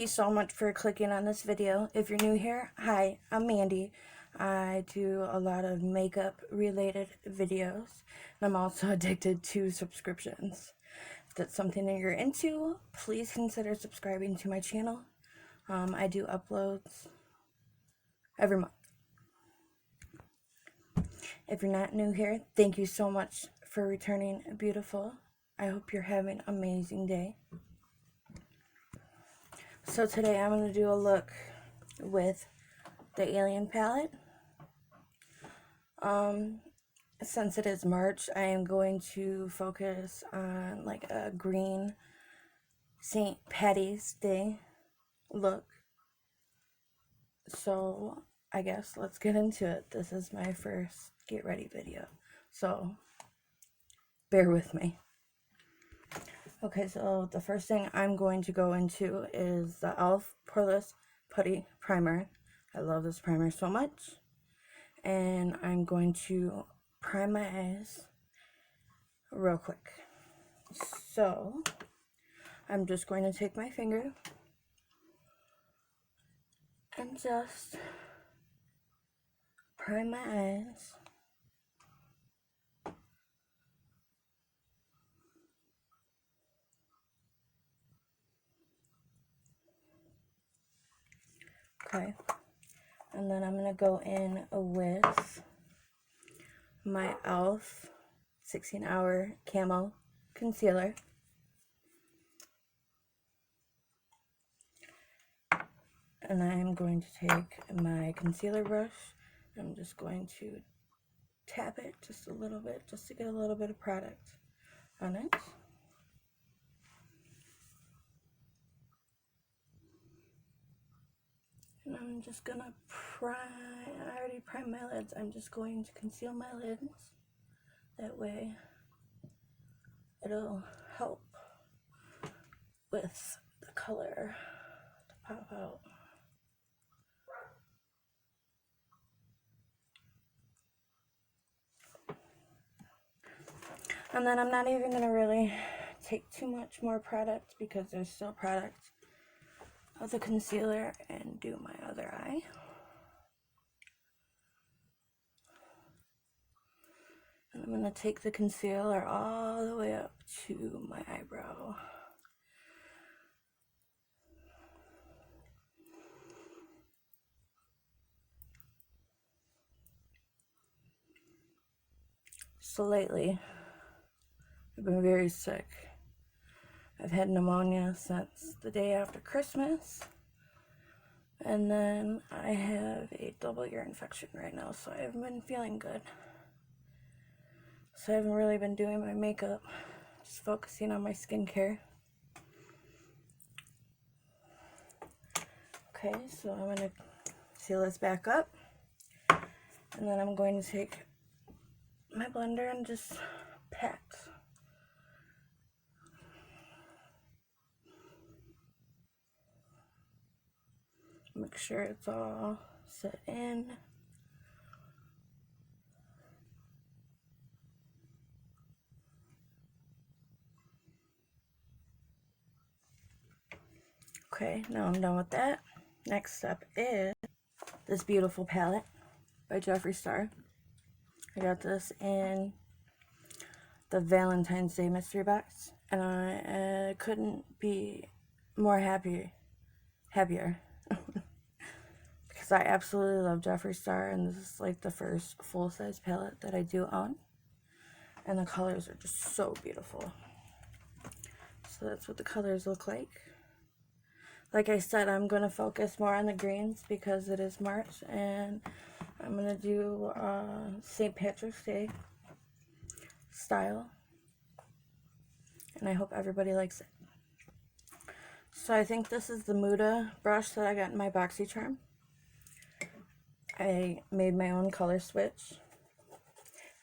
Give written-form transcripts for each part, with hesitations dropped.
you so much for clicking on this video. If you're new here, hi, I'm Mandy. I do a lot of makeup related videos, and I'm also addicted to subscriptions. If that's something that you're into, please consider subscribing to my channel. I do uploads every month. If you're not new here, thank you so much for returning, beautiful. I hope you're having an amazing day. So today I'm going to do a look with the Alien palette. Since it is March, I am going to focus on like a green St. Patty's Day look. So I guess let's get into it. This is my first get ready video, so bear with me. Okay, so the first thing I'm going to go into is the e.l.f. Poreless Putty Primer. I love this primer so much. And I'm going to prime my eyes real quick. So I'm just going to take my finger and just prime my eyes. Okay, and then I'm going to go in with my e.l.f. 16-hour Camo Concealer. And I'm going to take my concealer brush. I'm just going to tap it just a little bit, just to get a little bit of product on it. And I'm just gonna prime, I already primed my lids, I'm just going to conceal my lids. That way it'll help with the color to pop out. And then I'm not even gonna really take too much more product because there's still product of the concealer, and do my other eye. And I'm going to take the concealer all the way up to my eyebrow. So lately, I've been very sick. I've had pneumonia since the day after Christmas. And then I have a double ear infection right now, so I haven't been feeling good. So I haven't really been doing my makeup, just focusing on my skincare. Okay, so I'm going to seal this back up. And then I'm going to take my blender and just pat. Make sure it's all set in. Okay, now I'm done with that. Next step is this beautiful palette by Jeffree. I got this in the Valentine's Day mystery box, and I couldn't be more happier because I absolutely love Jeffree, and this is like the first full-size palette that I do own, and the colors are just so beautiful. So that's what the colors look like. Like I said, I'm going to focus more on the greens because it is March, and I'm going to do St. Patrick's Day style, and I hope everybody likes it. So I think this is the Muda brush that I got in my Boxycharm. I made my own color switch.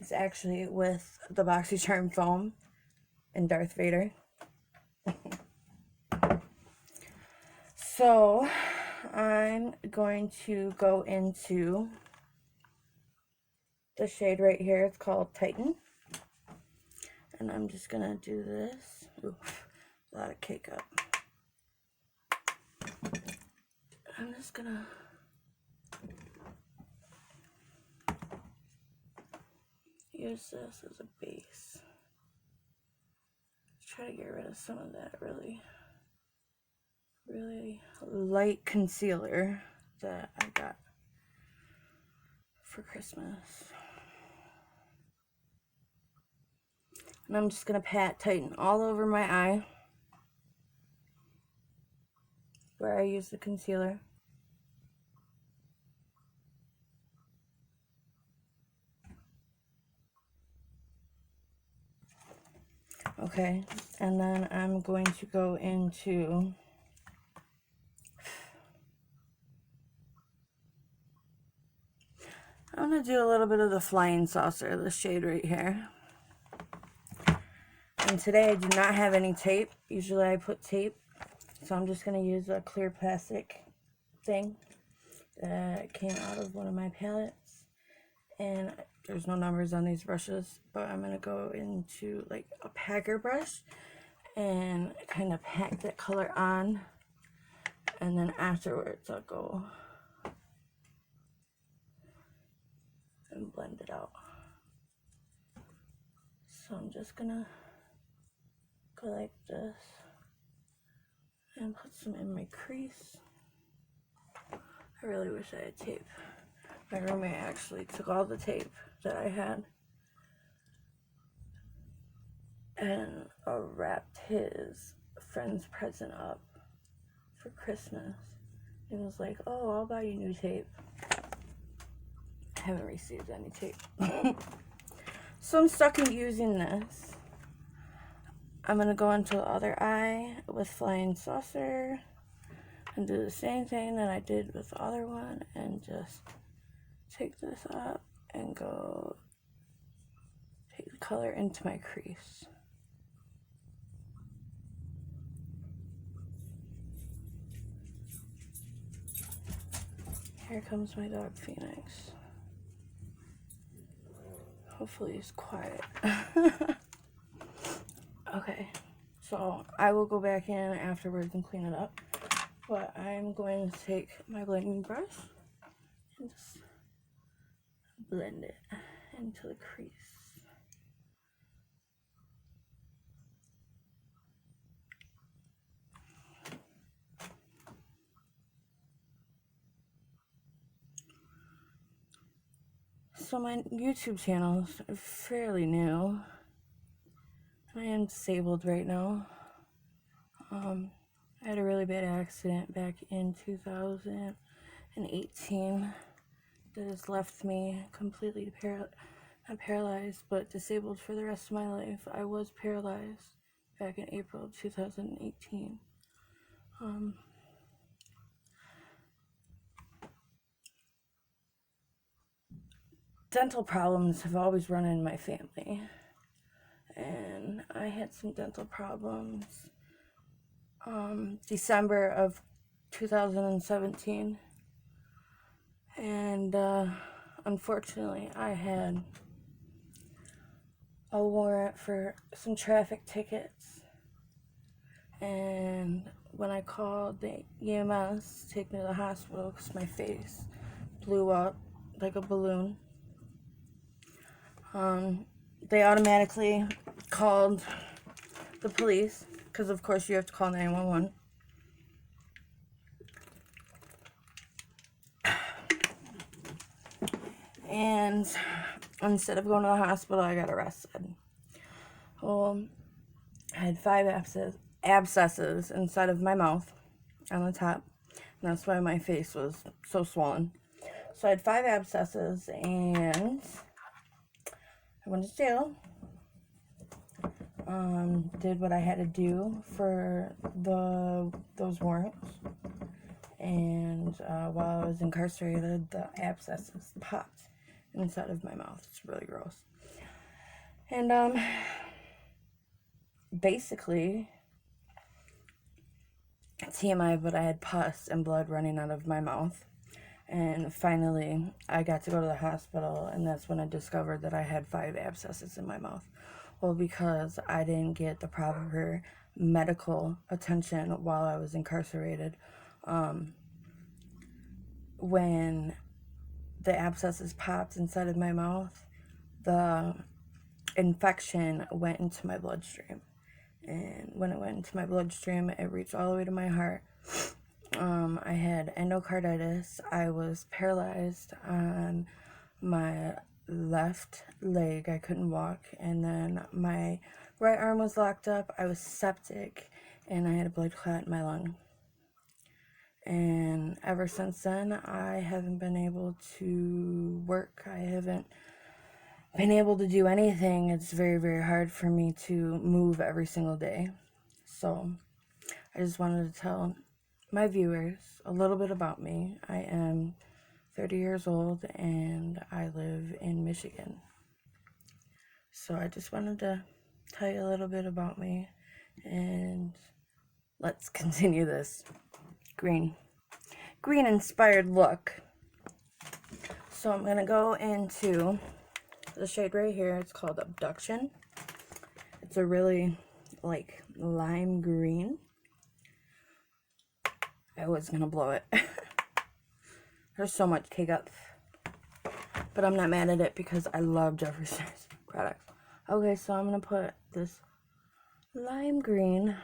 It's actually with the Boxycharm foam and Darth Vader. So I'm going to go into the shade right here. It's called Titan. And I'm just going to do this. Oof, a lot of cake up. I'm just gonna use this as a base. Try to get rid of some of that really light concealer that I got for Christmas. And I'm just going to tighten all over my eye where I use the concealer. Okay, and then I'm going to go into I'm going to do a little bit of the Flying Saucer, the shade right here. And today I do not have any tape. Usually I put tape. So I'm just going to use a clear plastic thing that came out of one of my palettes. And there's no numbers on these brushes, but I'm going to go into like a packer brush and kind of pack that color on. And then afterwards I'll go and blend it out. So I'm just going to go like this and put some in my crease. I really wish I had tape. My roommate actually took all the tape that I had and wrapped his friend's present up for Christmas. He was like, oh, I'll buy you new tape. I haven't received any tape. So I'm stuck in using this. I'm going to go into the other eye with Flying Saucer and do the same thing that I did with the other one and just take this up and go take the color into my crease. Here comes my dog Phoenix. Hopefully he's quiet. Okay, so I will go back in afterwards and clean it up. But I'm going to take my blending brush and just blend it into the crease. So my YouTube channel is fairly new. I am disabled right now. I had a really bad accident back in 2018 that has left me completely not paralyzed, but disabled for the rest of my life. I was paralyzed back in April of 2018. Dental problems have always run in my family, and I had some dental problems December of 2017, and unfortunately I had a warrant for some traffic tickets, and when I called the EMS to take me to the hospital because my face blew up like a balloon, they automatically called the police, because of course you have to call 911. And instead of going to the hospital, I got arrested. Well, I had 5 abscesses inside of my mouth on the top, and that's why my face was so swollen. So I had 5 abscesses, and I went to jail. Did what I had to do for those warrants, and while I was incarcerated, the abscesses popped inside of my mouth. It's really gross. And basically, TMI, but I had pus and blood running out of my mouth. And finally, I got to go to the hospital, and that's when I discovered that I had 5 abscesses in my mouth. Well, because I didn't get the proper medical attention while I was incarcerated. when the abscesses popped inside of my mouth, the infection went into my bloodstream. And when it went into my bloodstream, it reached all the way to my heart. I had endocarditis. I was paralyzed on my left leg. I couldn't walk. And then my right arm was locked up. I was septic, and I had a blood clot in my lung. And ever since then, I haven't been able to work. I haven't been able to do anything. It's very, very hard for me to move every single day. So I just wanted to tell my viewers a little bit about me. I am 30 years old and I live in Michigan. So I just wanted to tell you a little bit about me, and let's continue this green inspired look. So I'm gonna go into the shade right here. It's called Abduction. It's a really like lime green. I was gonna blow it. There's so much cake up, but I'm not mad at it because I love Jeffree Star's products. Okay, so I'm gonna put this lime green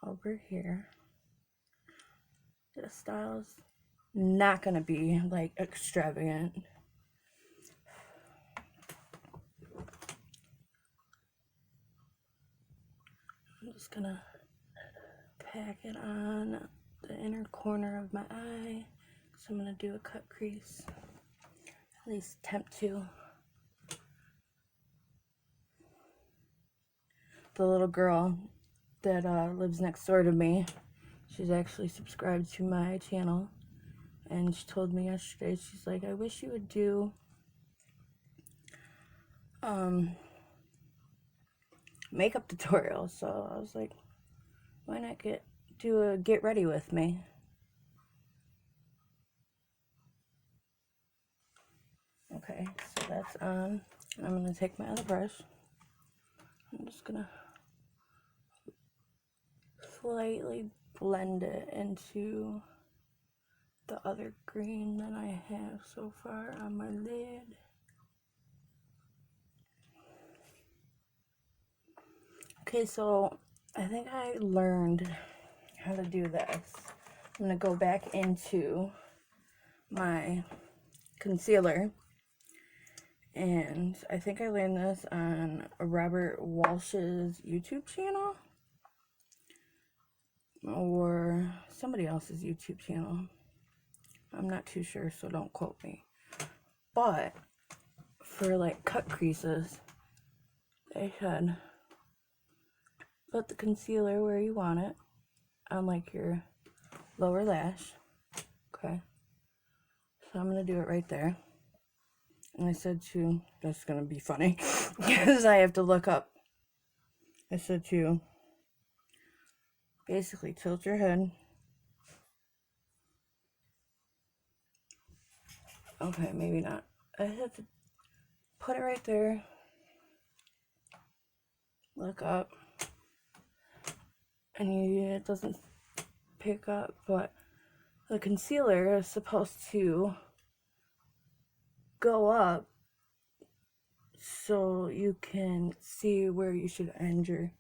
over here. This style's not gonna be like extravagant. I'm just gonna pack it on the inner corner of my eye. So I'm gonna do a cut crease, at least attempt to. The little girl that lives next door to me, she's actually subscribed to my channel, and she told me yesterday, she's like, I wish you would do makeup tutorials. So I was like, why not do a get ready with me? Okay, so that's on. I'm gonna take my other brush. I'm just gonna slightly blend it into the other green that I have so far on my lid. Okay, so I think I learned how to do this. I'm gonna go back into my concealer, and I think I learned this on Robert Walsh's YouTube channel or somebody else's YouTube channel. I'm not too sure, so don't quote me. But for like cut creases, they should put the concealer where you want it, on like your lower lash. Okay, so I'm gonna do it right there. And I said to, that's gonna be funny because I have to look up. I said to basically tilt your head. Okay, maybe not. I have to put it right there. Look up. And it doesn't pick up, but the concealer is supposed to go up so you can see where you should end your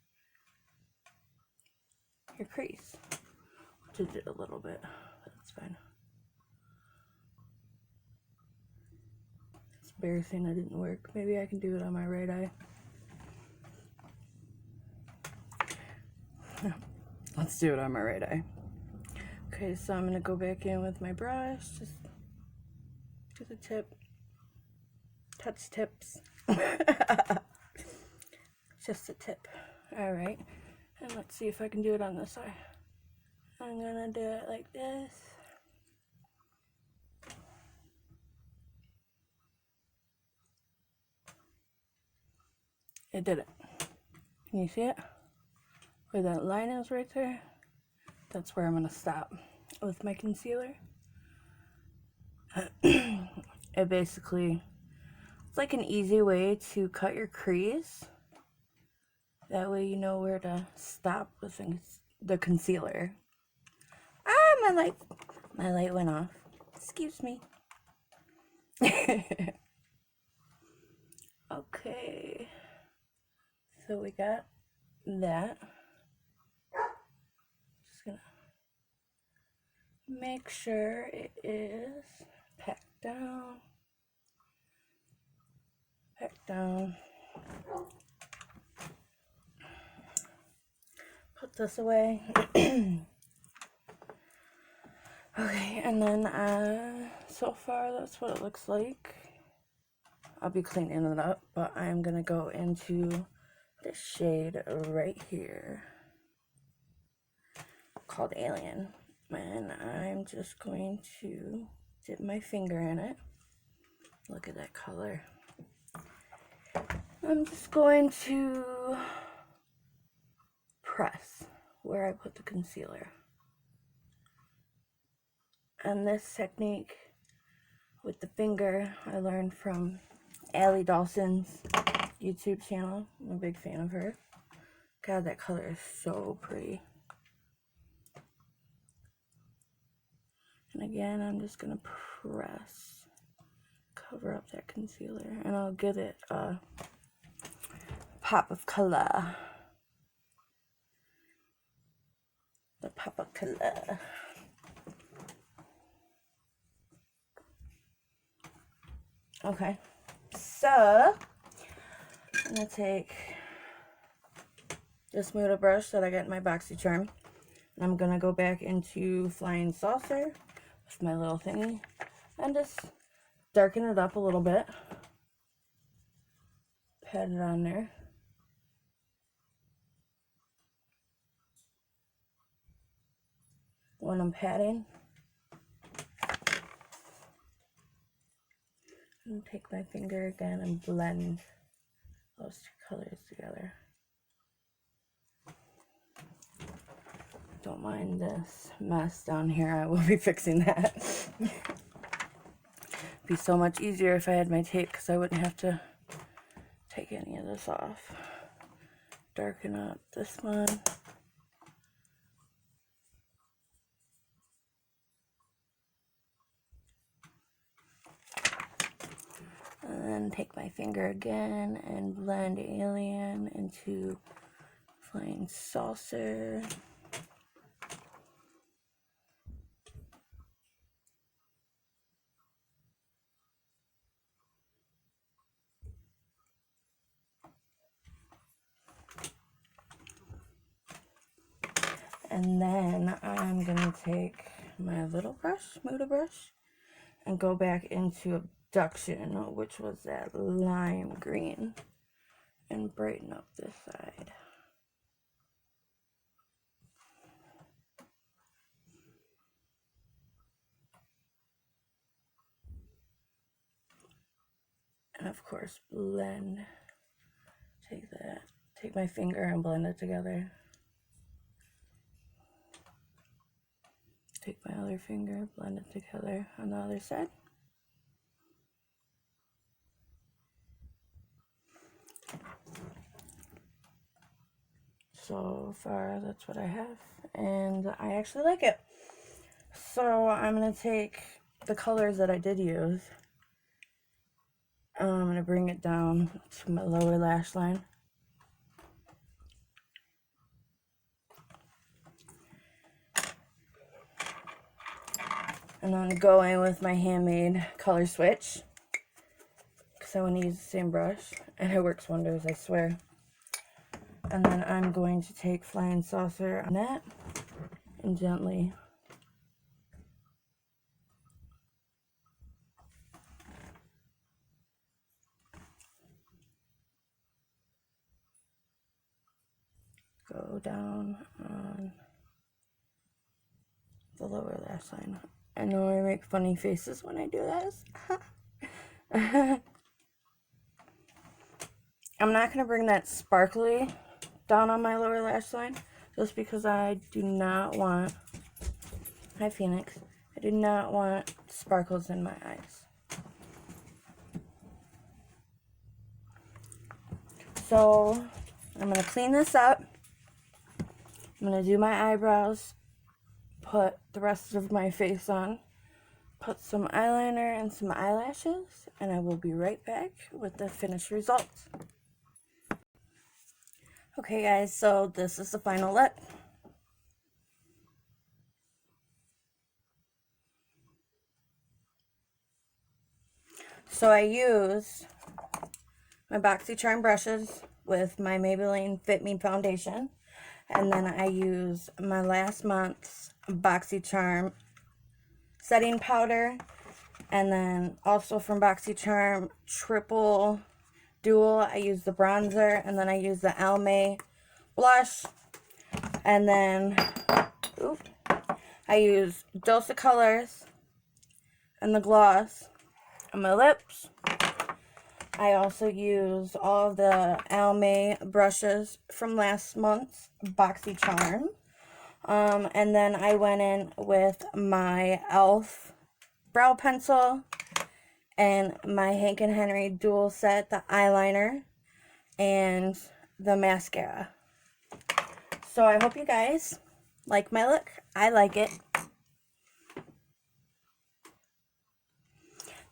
crease. Just did a little bit. That's fine. It's embarrassing that didn't work. Maybe I can do it on my right eye. Let's do it on my right eye. Okay, so I'm gonna go back in with my brush, just to the tip, touch tips. Just a tip. All right, and let's see if I can do it on this eye. I'm gonna do it like this. It did it. Can you see it? Where that line is right there? That's where I'm gonna stop with my concealer. It basically, it's like an easy way to cut your crease. That way you know where to stop with the concealer. My light went off. Excuse me. Okay. So we got that. Just gonna make sure it is packed down. Packed down. Put this away. Okay, and then so far that's what it looks like. I'll be cleaning it up, but I'm gonna go into this shade right here called Alien, and I'm just going to dip my finger in it. Look at that color. I'm just going to press where I put the concealer. And this technique with the finger I learned from Allie Dawson's YouTube channel. I'm a big fan of her. God, that color is so pretty. And again, I'm just gonna press, cover up that concealer, and I'll give it a pop of color. The pop of color. Okay, so I'm gonna take this Muda brush that I got in my Boxycharm, and I'm gonna go back into Flying Saucer with my little thingy and just darken it up a little bit. Pat it on there. When I'm patting, and take my finger again and blend those two colors together. Don't mind this mess down here, I will be fixing that. It'd be so much easier if I had my tape, because I wouldn't have to take any of this off. Darken up this one. And then take my finger again and blend Alien into Flying Saucer. And then I'm gonna take my little brush, Muda brush, and go back into Abduction, which was that lime green, and brighten up this side. And of course, blend. Take my finger and blend it together. Take my other finger, blend it together on the other side. So far, that's what I have, and I actually like it. So I'm going to take the colors that I did use. I'm going to bring it down to my lower lash line. And I'm going to go in with my handmade color switch, because I want to use the same brush, and it works wonders, I swear. And then I'm going to take Flying Saucer on that and gently go down on the lower lash line. I know I make funny faces when I do this. I'm not going to bring that sparkly down on my lower lash line, just because I do not want, hi Phoenix, I do not want sparkles in my eyes. So I'm going to clean this up. I'm going to do my eyebrows, put the rest of my face on, put some eyeliner and some eyelashes, and I will be right back with the finished results. Okay guys, so this is the final look. So I use my Boxycharm brushes with my Maybelline Fit Me foundation, and then I use my last month's Boxycharm setting powder, and then also from Boxycharm triple dual I use the bronzer, and then I use the Almay blush, and then I use Dose of Colors and the gloss on my lips. I also use all of the Almay brushes from last month's Boxycharm. And then I went in with my e.l.f. brow pencil and my Hank & Henry dual set, the eyeliner, and the mascara. So I hope you guys like my look. I like it.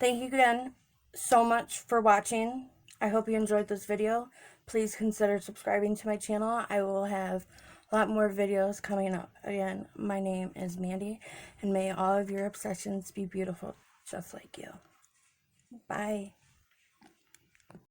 Thank you again so much for watching. I hope you enjoyed this video. Please consider subscribing to my channel. I will have a lot more videos coming up. Again, my name is Mandy, and may all of your obsessions be beautiful just like you. Bye.